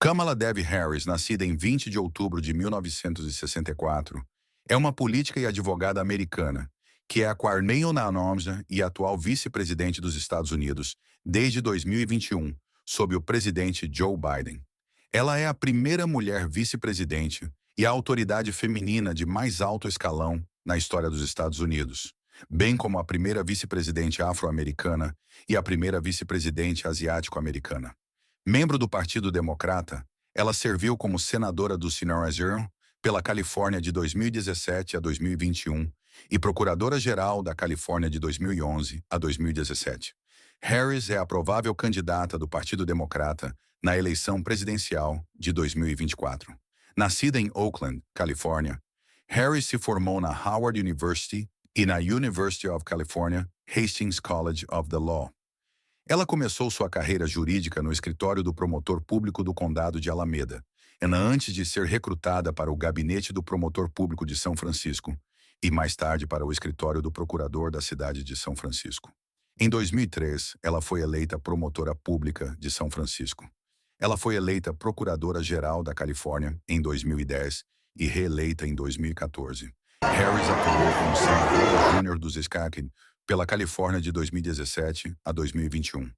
Kamala Devi Harris, nascida em 20 de outubro de 1964, é uma política e advogada americana, que é a Quatermain e atual vice-presidente dos Estados Unidos desde 2021, sob o presidente Joe Biden. Ela é a primeira mulher vice-presidente e a autoridade feminina de mais alto escalão na história dos Estados Unidos, bem como a primeira vice-presidente afro-americana e a primeira vice-presidente asiático-americana. Membro do Partido Democrata, ela serviu como senadora do Senado pela Califórnia de 2017 a 2021 e procuradora-geral da Califórnia de 2011 a 2017. Harris é a provável candidata do Partido Democrata na eleição presidencial de 2024. Nascida em Oakland, Califórnia, Harris se formou na Howard University e na University of California, Hastings College of the Law. Ela começou sua carreira jurídica no escritório do promotor público do Condado de Alameda, antes de ser recrutada para o gabinete do promotor público de São Francisco e mais tarde para o escritório do procurador da cidade de São Francisco. Em 2003, ela foi eleita promotora pública de São Francisco. Ela foi eleita procuradora-geral da Califórnia em 2010 e reeleita em 2014. Harris atuou como senadora júnior dos SCAC pela Califórnia de 2017 a 2021.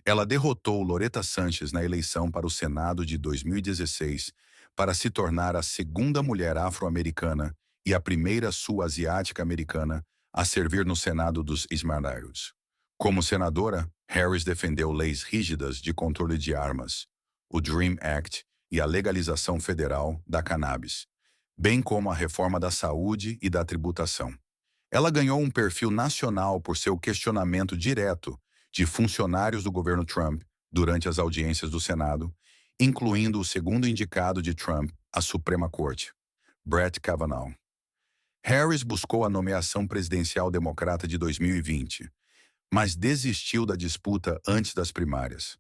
Ela derrotou Loretta Sanchez na eleição para o Senado de 2016 para se tornar a segunda mulher afro-americana e a primeira sul-asiática americana a servir no Senado dos Esmeraldas. Como senadora, Harris defendeu leis rígidas de controle de armas, o DREAM Act e a legalização federal da cannabis, bem como a reforma da saúde e da tributação. Ela ganhou um perfil nacional por seu questionamento direto de funcionários do governo Trump durante as audiências do Senado, incluindo o segundo indicado de Trump à Suprema Corte, Brett Kavanaugh. Harris buscou a nomeação presidencial democrata de 2020, mas desistiu da disputa antes das primárias.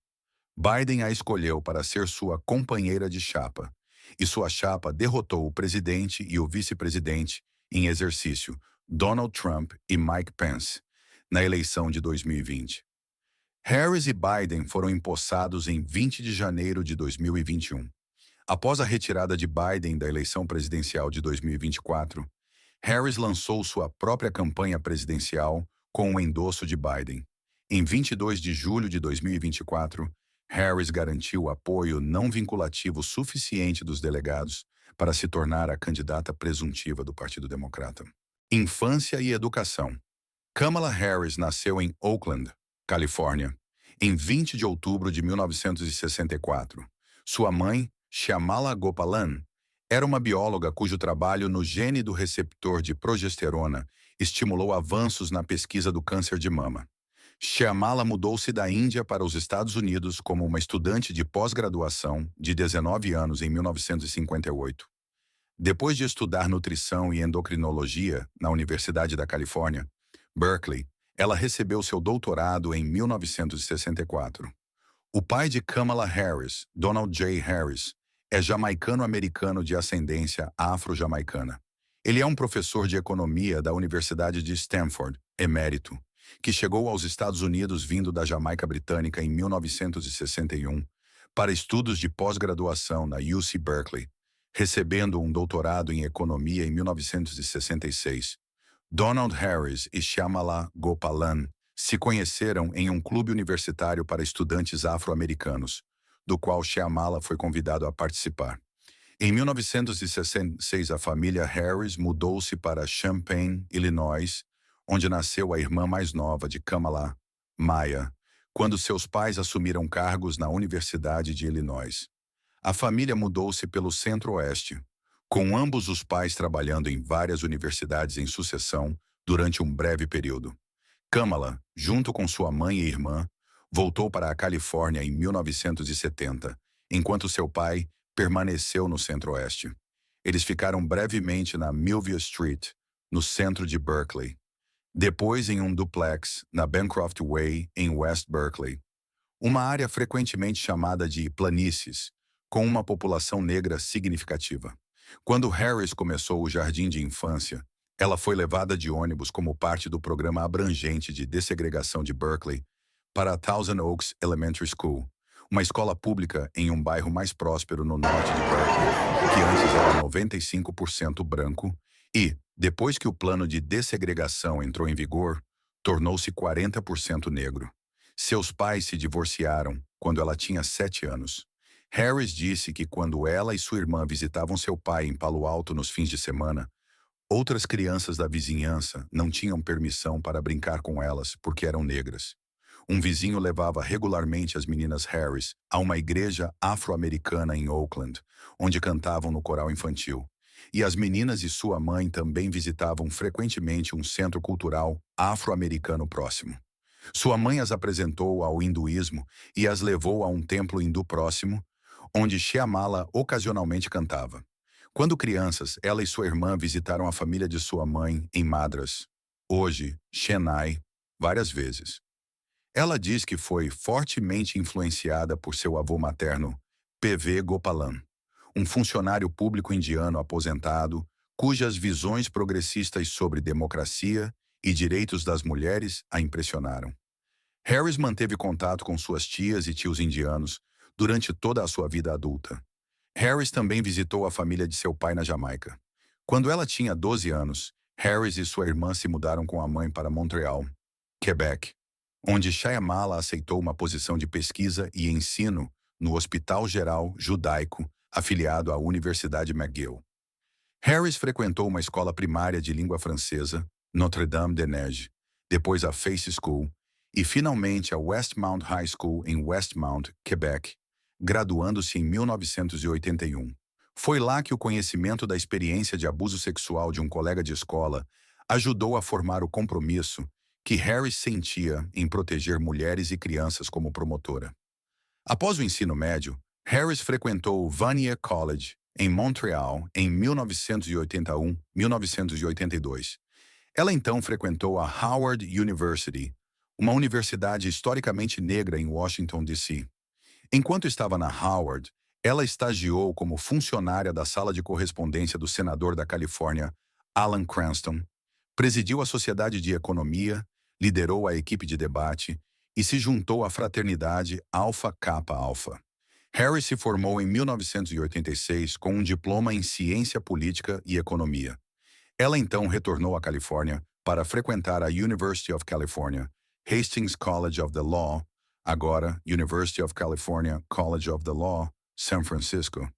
Biden a escolheu para ser sua companheira de chapa, e sua chapa derrotou o presidente e o vice-presidente em exercício, Donald Trump e Mike Pence, na eleição de 2020. Harris e Biden foram empossados em 20 de janeiro de 2021. Após a retirada de Biden da eleição presidencial de 2024, Harris lançou sua própria campanha presidencial com o endosso de Biden. Em 22 de julho de 2024, Harris garantiu apoio não vinculativo suficiente dos delegados para se tornar a candidata presuntiva do Partido Democrata. Infância e educação. Kamala Harris nasceu em Oakland, Califórnia, em 20 de outubro de 1964. Sua mãe, Shyamala Gopalan, era uma bióloga cujo trabalho no gene do receptor de progesterona estimulou avanços na pesquisa do câncer de mama. Shyamala mudou-se da Índia para os Estados Unidos como uma estudante de pós-graduação de 19 anos em 1958. Depois de estudar nutrição e endocrinologia na Universidade da Califórnia, Berkeley, ela recebeu seu doutorado em 1964. O pai de Kamala Harris, Donald J. Harris, é jamaicano-americano de ascendência afro-jamaicana. Ele é um professor de economia da Universidade de Stanford, emérito, que chegou aos Estados Unidos vindo da Jamaica Britânica em 1961 para estudos de pós-graduação na UC Berkeley, recebendo um doutorado em economia em 1966. Donald Harris e Shyamala Gopalan se conheceram em um clube universitário para estudantes afro-americanos, do qual Shyamala foi convidado a participar. Em 1966, a família Harris mudou-se para Champaign, Illinois, onde nasceu a irmã mais nova de Kamala, Maya, quando seus pais assumiram cargos na Universidade de Illinois. A família mudou-se pelo Centro-Oeste, com ambos os pais trabalhando em várias universidades em sucessão durante um breve período. Kamala, junto com sua mãe e irmã, voltou para a Califórnia em 1970, enquanto seu pai permaneceu no Centro-Oeste. Eles ficaram brevemente na Melville Street, no centro de Berkeley. Depois em um duplex na Bancroft Way, em West Berkeley, uma área frequentemente chamada de planícies, com uma população negra significativa. Quando Harris começou o jardim de infância, ela foi levada de ônibus como parte do programa abrangente de dessegregação de Berkeley para a Thousand Oaks Elementary School, uma escola pública em um bairro mais próspero no norte de Berkeley, que antes era 95% branco, e, depois que o plano de dessegregação entrou em vigor, tornou-se 40% negro. Seus pais se divorciaram quando ela tinha 7 anos. Harris disse que quando ela e sua irmã visitavam seu pai em Palo Alto nos fins de semana, outras crianças da vizinhança não tinham permissão para brincar com elas porque eram negras. Um vizinho levava regularmente as meninas Harris a uma igreja afro-americana em Oakland, onde cantavam no coral infantil. E as meninas e sua mãe também visitavam frequentemente um centro cultural afro-americano próximo. Sua mãe as apresentou ao hinduísmo e as levou a um templo hindu próximo, onde Shyamala ocasionalmente cantava. Quando crianças, ela e sua irmã visitaram a família de sua mãe em Madras, hoje Chennai, várias vezes. Ela diz que foi fortemente influenciada por seu avô materno, P.V. Gopalan, um funcionário público indiano aposentado, cujas visões progressistas sobre democracia e direitos das mulheres a impressionaram. Harris manteve contato com suas tias e tios indianos durante toda a sua vida adulta. Harris também visitou a família de seu pai na Jamaica. Quando ela tinha 12 anos, Harris e sua irmã se mudaram com a mãe para Montreal, Quebec, onde Shyamala aceitou uma posição de pesquisa e ensino no Hospital Geral Judaico, afiliado à Universidade McGill. Harris frequentou uma escola primária de língua francesa, Notre-Dame-des-Neiges, depois a Face School e finalmente a Westmount High School em Westmount, Quebec, graduando-se em 1981. Foi lá que o conhecimento da experiência de abuso sexual de um colega de escola ajudou a formar o compromisso que Harris sentia em proteger mulheres e crianças como promotora. Após o ensino médio, Harris frequentou o Vanier College, em Montreal, em 1981-1982. Ela então frequentou a Howard University, uma universidade historicamente negra em Washington, D.C. Enquanto estava na Howard, ela estagiou como funcionária da sala de correspondência do senador da Califórnia, Alan Cranston, presidiu a Sociedade de Economia, liderou a equipe de debate e se juntou à fraternidade Alpha Kappa Alpha. Harris se formou em 1986 com um diploma em Ciência Política e Economia. Ela então retornou à Califórnia para frequentar a University of California, Hastings College of the Law, agora University of California College of the Law, San Francisco,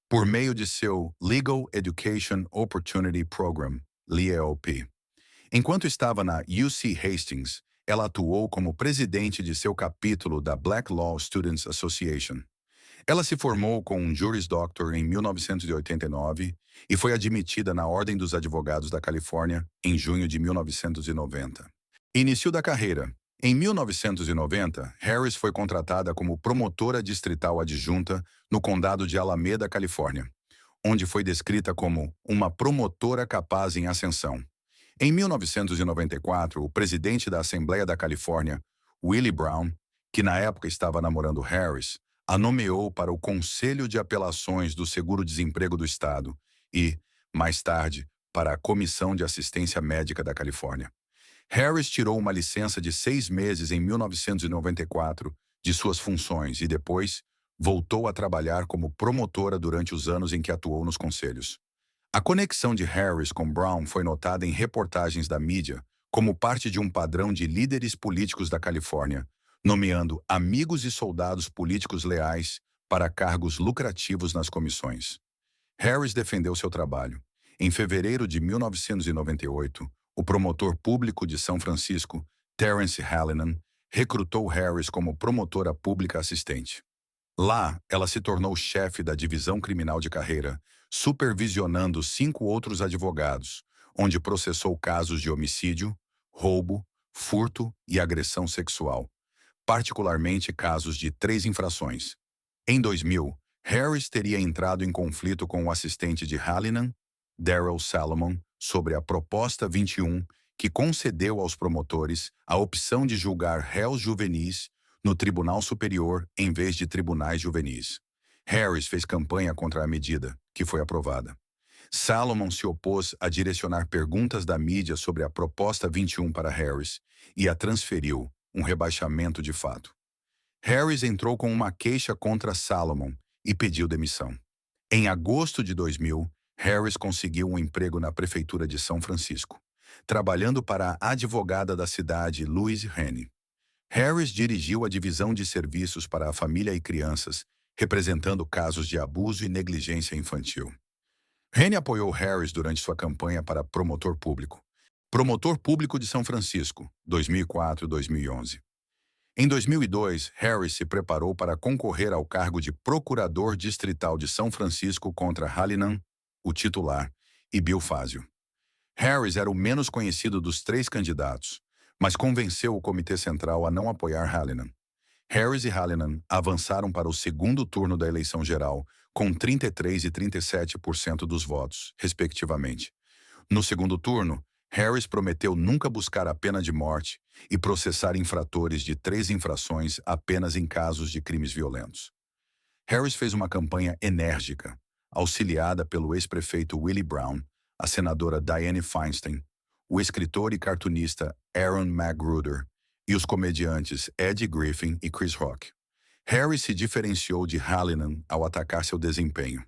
por meio de seu Legal Education Opportunity Program, LEOP. Enquanto estava na UC Hastings, ela atuou como presidente de seu capítulo da Black Law Students Association. Ela se formou com um Juris Doctor em 1989 e foi admitida na Ordem dos Advogados da Califórnia em junho de 1990. Início da carreira. Em 1990, Harris foi contratada como promotora distrital adjunta no condado de Alameda, Califórnia, onde foi descrita como uma promotora capaz em ascensão. Em 1994, o presidente da Assembleia da Califórnia, Willie Brown, que na época estava namorando Harris, a nomeou para o Conselho de Apelações do Seguro-Desemprego do Estado e, mais tarde, para a Comissão de Assistência Médica da Califórnia. Harris tirou uma licença de 6 meses em 1994 de suas funções e depois voltou a trabalhar como promotora durante os anos em que atuou nos conselhos. A conexão de Harris com Brown foi notada em reportagens da mídia como parte de um padrão de líderes políticos da Califórnia, nomeando amigos e soldados políticos leais para cargos lucrativos nas comissões. Harris defendeu seu trabalho. Em fevereiro de 1998, o promotor público de São Francisco, Terence Hallinan, recrutou Harris como promotora pública assistente. Lá, ela se tornou chefe da divisão criminal de carreira, supervisionando 5 outros advogados, onde processou casos de homicídio, roubo, furto e agressão sexual, particularmente casos de 3 infrações. Em 2000, Harris teria entrado em conflito com o assistente de Hallinan, Daryl Salomon, sobre a Proposta 21, que concedeu aos promotores a opção de julgar réus juvenis no Tribunal Superior em vez de tribunais juvenis. Harris fez campanha contra a medida, que foi aprovada. Salomon se opôs a direcionar perguntas da mídia sobre a Proposta 21 para Harris e a transferiu, um rebaixamento de fato. Harris entrou com uma queixa contra Salomon e pediu demissão. Em agosto de 2000, Harris conseguiu um emprego na prefeitura de São Francisco, trabalhando para a advogada da cidade, Louise Henne. Harris dirigiu a divisão de serviços para a família e crianças, representando casos de abuso e negligência infantil. Henne apoiou Harris durante sua campanha para promotor público. Promotor Público de São Francisco, 2004-2011. Em 2002, Harris se preparou para concorrer ao cargo de Procurador Distrital de São Francisco contra Hallinan, o titular, e Bill Fazio. Harris era o menos conhecido dos três candidatos, mas convenceu o Comitê Central a não apoiar Hallinan. Harris e Hallinan avançaram para o segundo turno da eleição geral, com 33% e 37% dos votos, respectivamente. No segundo turno, Harris prometeu nunca buscar a pena de morte e processar infratores de 3 infrações apenas em casos de crimes violentos. Harris fez uma campanha enérgica, auxiliada pelo ex-prefeito Willie Brown, a senadora Dianne Feinstein, o escritor e cartunista Aaron McGruder e os comediantes Eddie Griffin e Chris Rock. Harris se diferenciou de Hallinan ao atacar seu desempenho.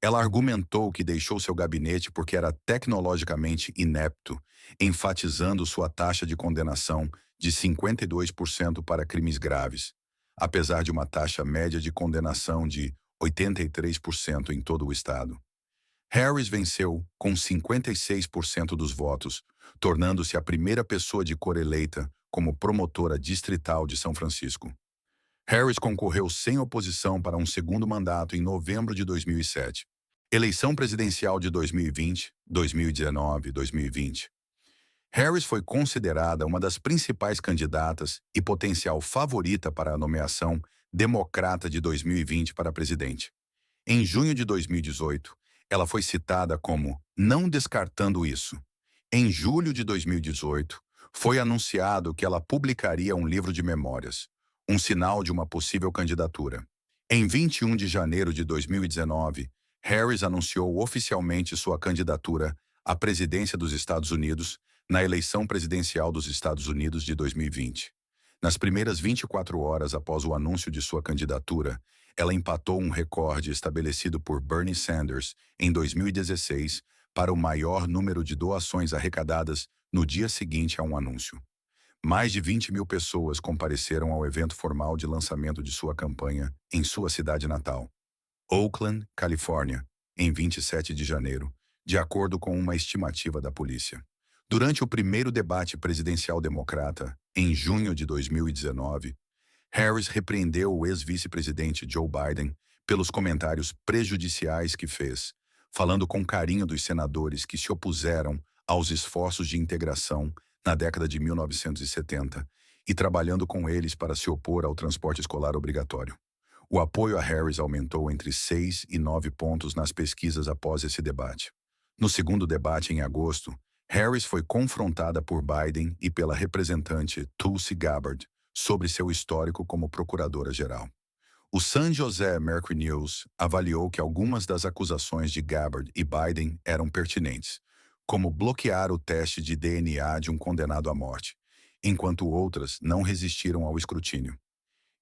Ela argumentou que deixou seu gabinete porque era tecnologicamente inepto, enfatizando sua taxa de condenação de 52% para crimes graves, apesar de uma taxa média de condenação de 83% em todo o estado. Harris venceu com 56% dos votos, tornando-se a primeira pessoa de cor eleita como promotora distrital de São Francisco. Harris concorreu sem oposição para um segundo mandato em novembro de 2007. Eleição presidencial de 2020, 2019 e 2020. Harris foi considerada uma das principais candidatas e potencial favorita para a nomeação democrata de 2020 para presidente. Em junho de 2018, ela foi citada como não descartando isso. Em julho de 2018, foi anunciado que ela publicaria um livro de memórias, um sinal de uma possível candidatura. Em 21 de janeiro de 2019, Harris anunciou oficialmente sua candidatura à presidência dos Estados Unidos na eleição presidencial dos Estados Unidos de 2020. Nas primeiras 24 horas após o anúncio de sua candidatura, ela empatou um recorde estabelecido por Bernie Sanders em 2016 para o maior número de doações arrecadadas no dia seguinte a um anúncio. Mais de 20 mil pessoas compareceram ao evento formal de lançamento de sua campanha em sua cidade natal, Oakland, Califórnia, em 27 de janeiro, de acordo com uma estimativa da polícia. Durante o primeiro debate presidencial democrata, em junho de 2019, Harris repreendeu o ex-vice-presidente Joe Biden pelos comentários prejudiciais que fez, falando com carinho dos senadores que se opuseram aos esforços de integração na década de 1970 e trabalhando com eles para se opor ao transporte escolar obrigatório. O apoio a Harris aumentou entre 6 e 9 pontos nas pesquisas após esse debate. No segundo debate, em agosto, Harris foi confrontada por Biden e pela representante Tulsi Gabbard sobre seu histórico como procuradora-geral. O San Jose Mercury News avaliou que algumas das acusações de Gabbard e Biden eram pertinentes, como bloquear o teste de DNA de um condenado à morte, enquanto outras não resistiram ao escrutínio.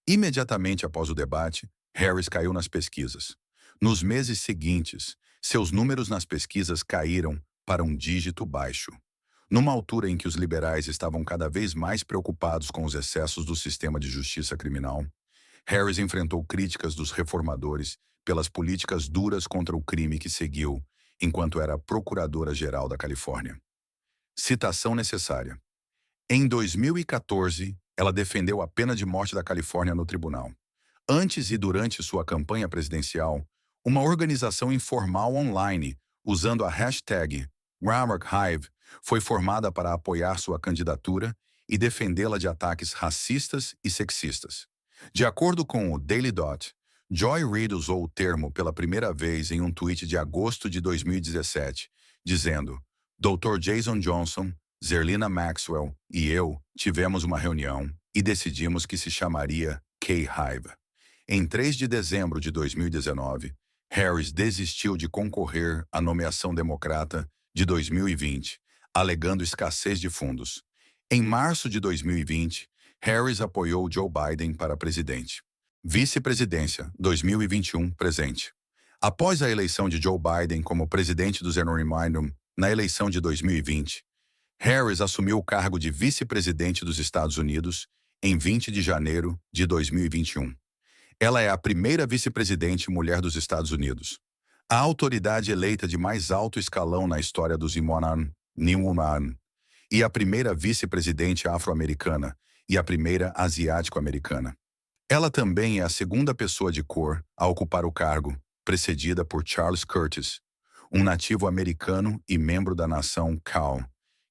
Imediatamente após o debate, Harris caiu nas pesquisas. Nos meses seguintes, seus números nas pesquisas caíram para um dígito baixo. Numa altura em que os liberais estavam cada vez mais preocupados com os excessos do sistema de justiça criminal, Harris enfrentou críticas dos reformadores pelas políticas duras contra o crime que seguiu enquanto era procuradora-geral da Califórnia. Citação necessária. Em 2014, ela defendeu a pena de morte da Califórnia no tribunal. Antes e durante sua campanha presidencial, uma organização informal online, usando a hashtag #RamarkHive, foi formada para apoiar sua candidatura e defendê-la de ataques racistas e sexistas. De acordo com o Daily Dot, Joy Reid usou o termo pela primeira vez em um tweet de agosto de 2017, dizendo: Dr. Jason Johnson, Zerlina Maxwell e eu tivemos uma reunião e decidimos que se chamaria K-Hive. Em 3 de dezembro de 2019, Harris desistiu de concorrer à nomeação democrata de 2020, alegando escassez de fundos. Em março de 2020, Harris apoiou Joe Biden para presidente. Vice-presidência, 2021, presente. Após a eleição de Joe Biden como presidente do Referendum na eleição de 2020, Harris assumiu o cargo de vice-presidente dos Estados Unidos em 20 de janeiro de 2021. Ela é a primeira vice-presidente mulher dos Estados Unidos. A autoridade eleita de mais alto escalão na história dos Woman e a primeira vice-presidente afro-americana e a primeira asiático-americana. Ela também é a segunda pessoa de cor a ocupar o cargo, precedida por Charles Curtis, um nativo americano e membro da nação Kaw,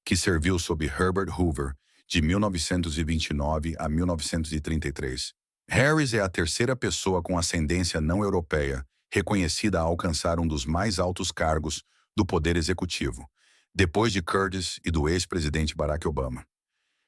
que serviu sob Herbert Hoover de 1929 a 1933. Harris é a terceira pessoa com ascendência não europeia reconhecida a alcançar um dos mais altos cargos do Poder Executivo, depois de Curtis e do ex-presidente Barack Obama.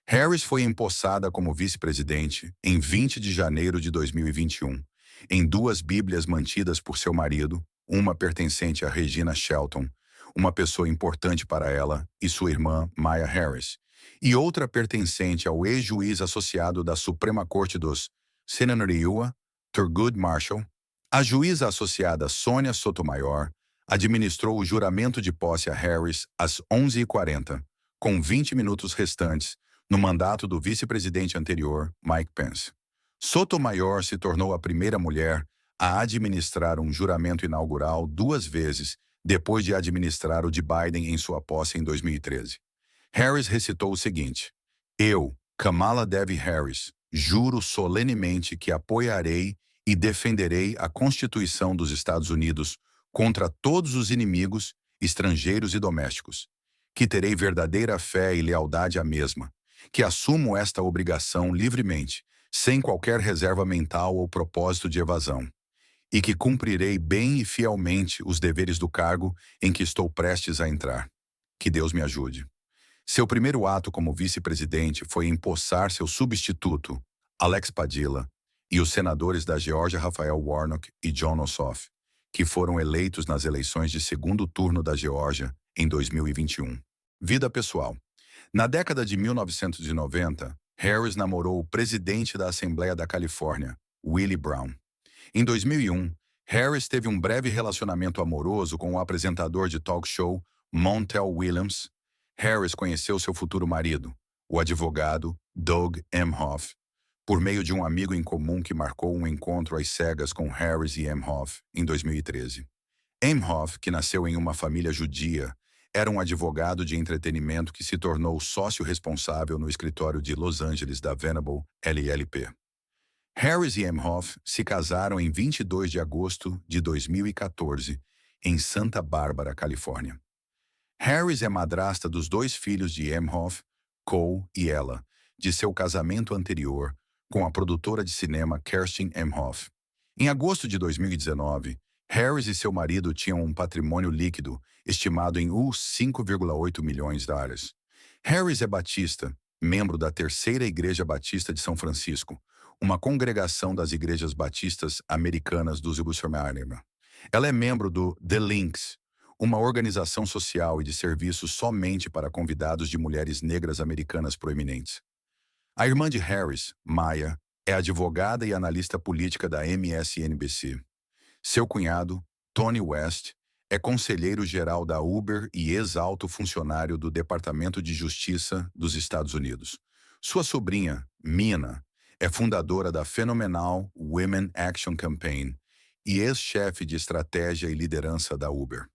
Harris foi empossada como vice-presidente em 20 de janeiro de 2021, em duas Bíblias mantidas por seu marido, uma pertencente a Regina Shelton, uma pessoa importante para ela, e sua irmã, Maya Harris, e outra pertencente ao ex-juiz associado da Suprema Corte dos Senanariua, Thurgood Marshall. A juíza associada Sônia Sotomayor administrou o juramento de posse a Harris às 11h40, com 20 minutos restantes, no mandato do vice-presidente anterior, Mike Pence. Sotomayor se tornou a primeira mulher a administrar um juramento inaugural duas vezes depois de administrar o de Biden em sua posse em 2013. Harris recitou o seguinte: "Eu, Kamala Devi Harris, juro solenemente que apoiarei e defenderei a Constituição dos Estados Unidos contra todos os inimigos, estrangeiros e domésticos, que terei verdadeira fé e lealdade à mesma, que assumo esta obrigação livremente, sem qualquer reserva mental ou propósito de evasão, e que cumprirei bem e fielmente os deveres do cargo em que estou prestes a entrar. Que Deus me ajude." Seu primeiro ato como vice-presidente foi empossar seu substituto, Alex Padilla, e os senadores da Geórgia Raphael Warnock e Jon Ossoff, que foram eleitos nas eleições de segundo turno da Geórgia em 2021. Vida pessoal. Na década de 1990, Harris namorou o presidente da Assembleia da Califórnia, Willie Brown. Em 2001, Harris teve um breve relacionamento amoroso com o apresentador de talk show Montel Williams. Harris conheceu seu futuro marido, o advogado Doug Emhoff, por meio de um amigo em comum que marcou um encontro às cegas com Harris e Emhoff em 2013. Emhoff, que nasceu em uma família judia, era um advogado de entretenimento que se tornou sócio responsável no escritório de Los Angeles da Venable LLP. Harris e Emhoff se casaram em 22 de agosto de 2014, em Santa Bárbara, Califórnia. Harris é madrasta dos dois filhos de Emhoff, Cole e Ella, de seu casamento anterior com a produtora de cinema Kerstin Emhoff. Em agosto de 2019, Harris e seu marido tinham um patrimônio líquido estimado em US$ 5,8 milhões. Harris é batista, membro da Terceira Igreja Batista de São Francisco, uma congregação das igrejas batistas americanas dos Woman. Ela é membro do The Links, uma organização social e de serviços somente para convidados de mulheres negras americanas proeminentes. A irmã de Harris, Maya, é advogada e analista política da MSNBC. Seu cunhado, Tony West, é conselheiro-geral da Uber e ex-alto funcionário do Departamento de Justiça dos Estados Unidos. Sua sobrinha, Mina, é fundadora da fenomenal Women Action Campaign e ex-chefe de estratégia e liderança da Uber.